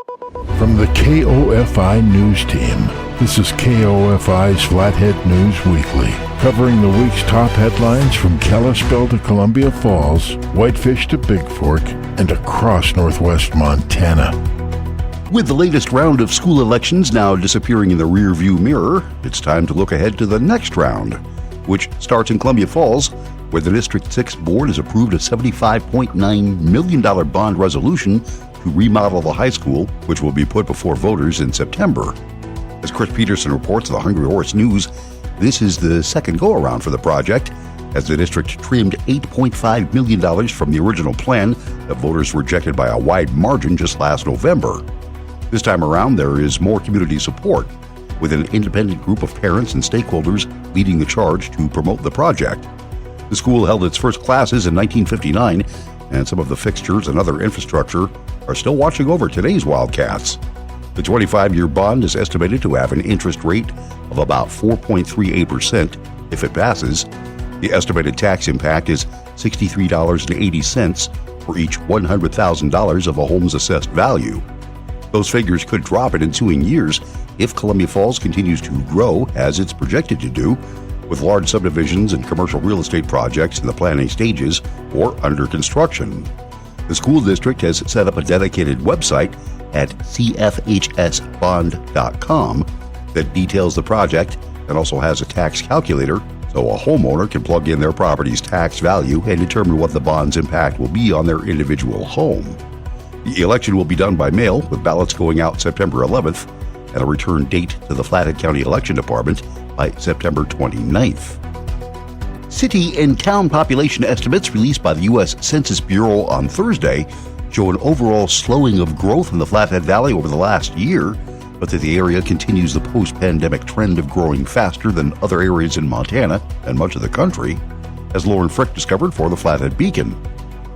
From the KOFI News Team, this is KOFI's Flathead News Weekly, covering the week's top headlines from Kalispell to Columbia Falls, Whitefish to Big Fork, and across northwest Montana. With the latest round of school elections now disappearing in the rearview mirror, it's time to look ahead to the next round, which starts in Columbia Falls, where the District 6 Board has approved a $75.9 million bond resolution to remodel the high school, which will be put before voters in September. As Chris Peterson reports of the Hungry Horse News, this is the second go-around for the project, as the district trimmed $8.5 million from the original plan that voters rejected by a wide margin just last November. This time around, there is more community support, with an independent group of parents and stakeholders leading the charge to promote the project. The school held its first classes in 1959, and some of the fixtures and other infrastructure are still watching over today's Wildcats. The 25-year bond is estimated to have an interest rate of about 4.38% if it passes. The estimated tax impact is $63.80 for each $100,000 of a home's assessed value. Those figures could drop in ensuing years if Columbia Falls continues to grow as it's projected to do, with large subdivisions and commercial real estate projects in the planning stages or under construction. The school district has set up a dedicated website at cfhsbond.com that details the project and also has a tax calculator so a homeowner can plug in their property's tax value and determine what the bond's impact will be on their individual home. The election will be done by mail, with ballots going out September 11th and a return date to the Flathead County Election Department by September 29th. City and town population estimates released by the U.S. Census Bureau on Thursday show an overall slowing of growth in the Flathead Valley over the last year, but that the area continues the post-pandemic trend of growing faster than other areas in Montana and much of the country, as Lauren Frick discovered for the Flathead Beacon.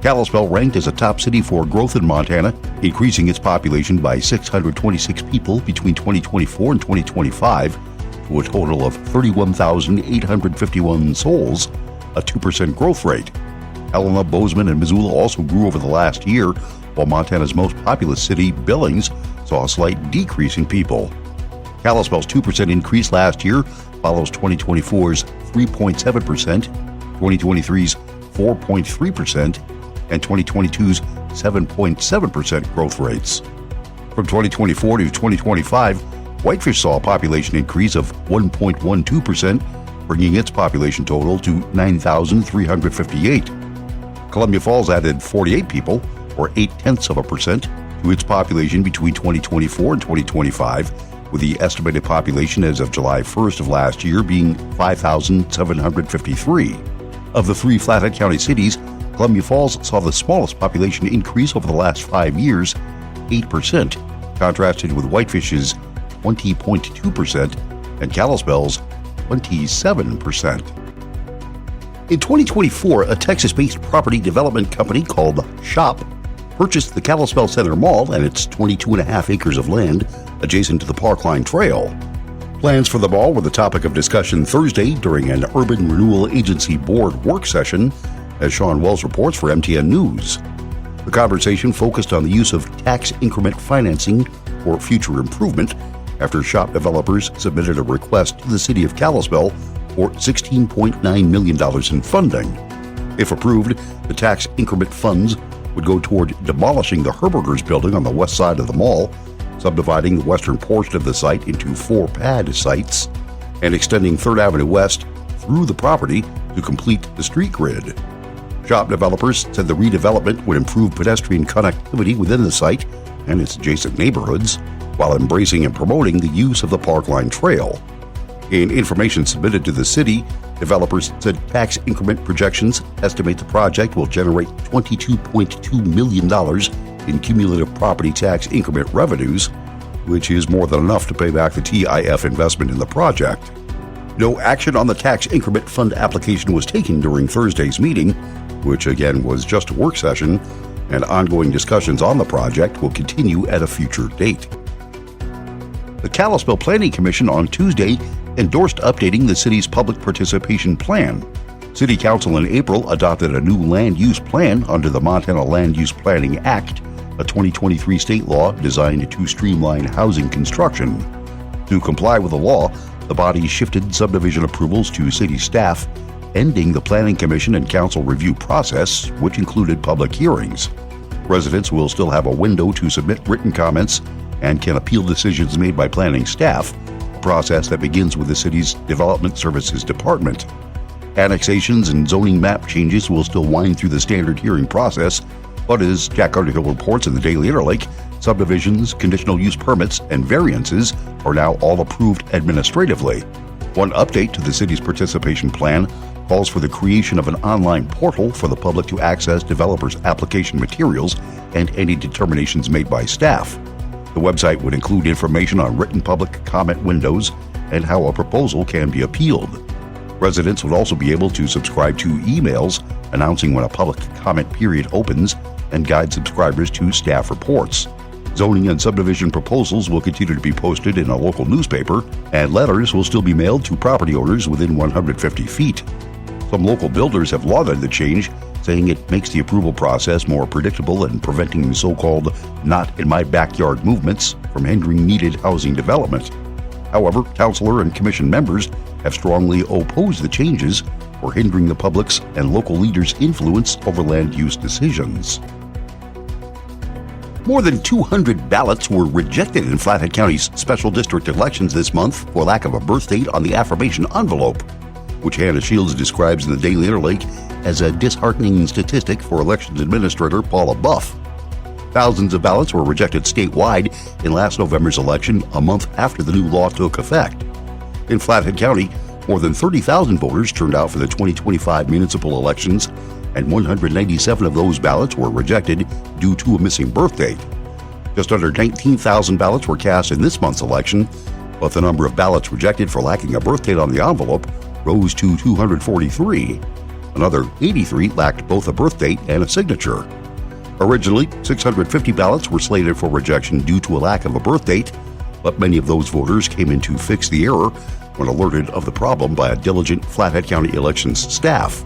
Kalispell ranked as a top city for growth in Montana, increasing its population by 626 people between 2024 and 2025 to a total of 31,851 souls, a 2% growth rate. Helena, Bozeman, and Missoula also grew over the last year, while Montana's most populous city, Billings, saw a slight decrease in people. Kalispell's 2% increase last year follows 2024's 3.7%, 2023's 4.3%, and 2022's 7.7% growth rates. From 2024 to 2025, Whitefish saw a population increase of 1.12%, bringing its population total to 9,358. Columbia Falls added 48 people, or 0.8%, to its population between 2024 and 2025, with the estimated population as of July 1st of last year being 5,753. Of the three Flathead County cities, Columbia Falls saw the smallest population increase over the last 5 years, 8%, contrasted with Whitefish's 20.2% and Kalispell's 27%. In 2024, a Texas-based property development company called SHOP purchased the Kalispell Center Mall and its 22.5 acres of land adjacent to the Parkline Trail. Plans for the mall were the topic of discussion Thursday during an Urban Renewal Agency board work session, as Sean Wells reports for MTN News. The conversation focused on the use of tax increment financing for future improvement after SHOP developers submitted a request to the city of Kalispell for $16.9 million in funding. If approved, the tax increment funds would go toward demolishing the Herberger's building on the west side of the mall, subdividing the western portion of the site into 4 pad sites, and extending 3rd Avenue West through the property to complete the street grid. SHOP developers said the redevelopment would improve pedestrian connectivity within the site and its adjacent neighborhoods, while embracing and promoting the use of the Parkline Trail. In information submitted to the city, developers said tax increment projections estimate the project will generate $22.2 million in cumulative property tax increment revenues, which is more than enough to pay back the TIF investment in the project. No action on the tax increment fund application was taken during Thursday's meeting, which again was just a work session, and ongoing discussions on the project will continue at a future date. The Kalispell Planning Commission on Tuesday endorsed updating the city's public participation plan. City Council in April adopted a new land use plan under the Montana Land Use Planning Act a 2023 state law designed to streamline housing construction. To comply with the law, the body shifted subdivision approvals to city staff, ending the Planning Commission and Council review process, which included public hearings. Residents will still have a window to submit written comments and can appeal decisions made by planning staff, a process that begins with the city's Development Services Department. Annexations and zoning map changes will still wind through the standard hearing process, but as Jack Underhill reports in the Daily Interlake, subdivisions, conditional use permits, and variances are now all approved administratively. One update to the city's participation plan calls for the creation of an online portal for the public to access developers' application materials and any determinations made by staff. The website would include information on written public comment windows and how a proposal can be appealed. Residents would also be able to subscribe to emails announcing when a public comment period opens and guide subscribers to staff reports. Zoning and subdivision proposals will continue to be posted in a local newspaper, and letters will still be mailed to property owners within 150 feet. Some local builders have lauded the change, saying it makes the approval process more predictable and preventing so-called not-in-my-backyard movements from hindering needed housing development. However, councilor and commission members have strongly opposed the changes for hindering the public's and local leaders' influence over land use decisions. More than 200 ballots were rejected in Flathead County's special district elections this month for lack of a birth date on the affirmation envelope, which Hannah Shields describes in the Daily Interlake as a disheartening statistic for Elections Administrator Paula Buff. Thousands of ballots were rejected statewide in last November's election, a month after the new law took effect. In Flathead County, more than 30,000 voters turned out for the 2025 municipal elections, and 197 of those ballots were rejected due to a missing birth date. Just under 19,000 ballots were cast in this month's election, but the number of ballots rejected for lacking a birth date on the envelope rose to 243. Another 83 lacked both a birth date and a signature. Originally, 650 ballots were slated for rejection due to a lack of a birth date, but many of those voters came in to fix the error when alerted of the problem by a diligent Flathead County elections staff.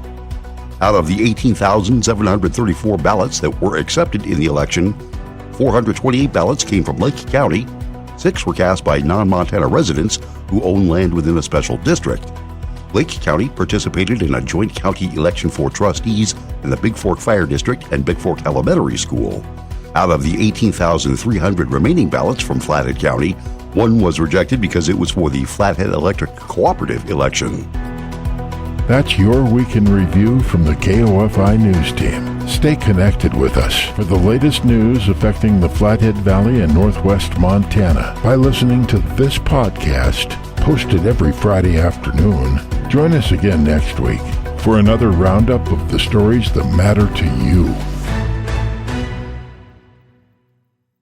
Out of the 18,734 ballots that were accepted in the election, 428 ballots came from Lake County, 6 were cast by non-Montana residents who own land within a special district. Lake County participated in a joint county election for trustees in the Big Fork Fire District and Big Fork Elementary School. Out of the 18,300 remaining ballots from Flathead County, 1 was rejected because it was for the Flathead Electric Cooperative election. That's your Week in Review from the KOFI News Team. Stay connected with us for the latest news affecting the Flathead Valley and Northwest Montana by listening to this podcast, posted every Friday afternoon. Join us again next week for another roundup of the stories that matter to you.